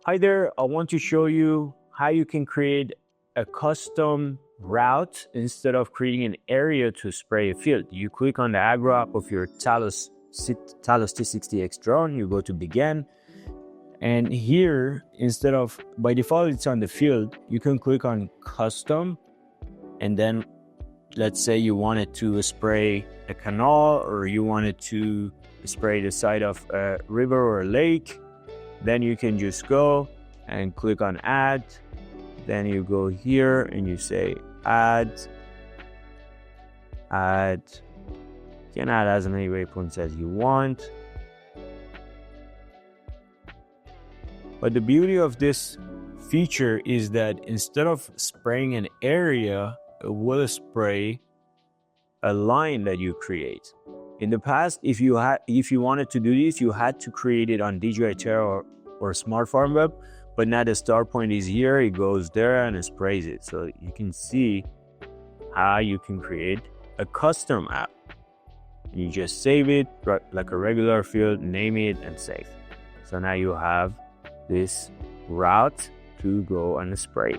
Hi there, I want to show you how you can create a custom route instead of creating an area to spray a field. You click on the agro app of your Talos T60X drone, you go to begin, and here, instead of, by default it's on the field, you can click on custom, and then let's say you wanted to spray a canal or you wanted to spray the side of a river or a lake. Then you can just go and click on add. Then you go here and you say add. You can add as many waypoints as you want. But the beauty of this feature is that instead of spraying an area, it will spray a line that you create. In the past, if you wanted to do this, you had to create it on DJI Terra or Smart Farm Web, but now the start point is here, it goes there and it sprays it. So you can see how you can create a custom app. You just save it like a regular field, name it and save. So now you have this route to go and spray.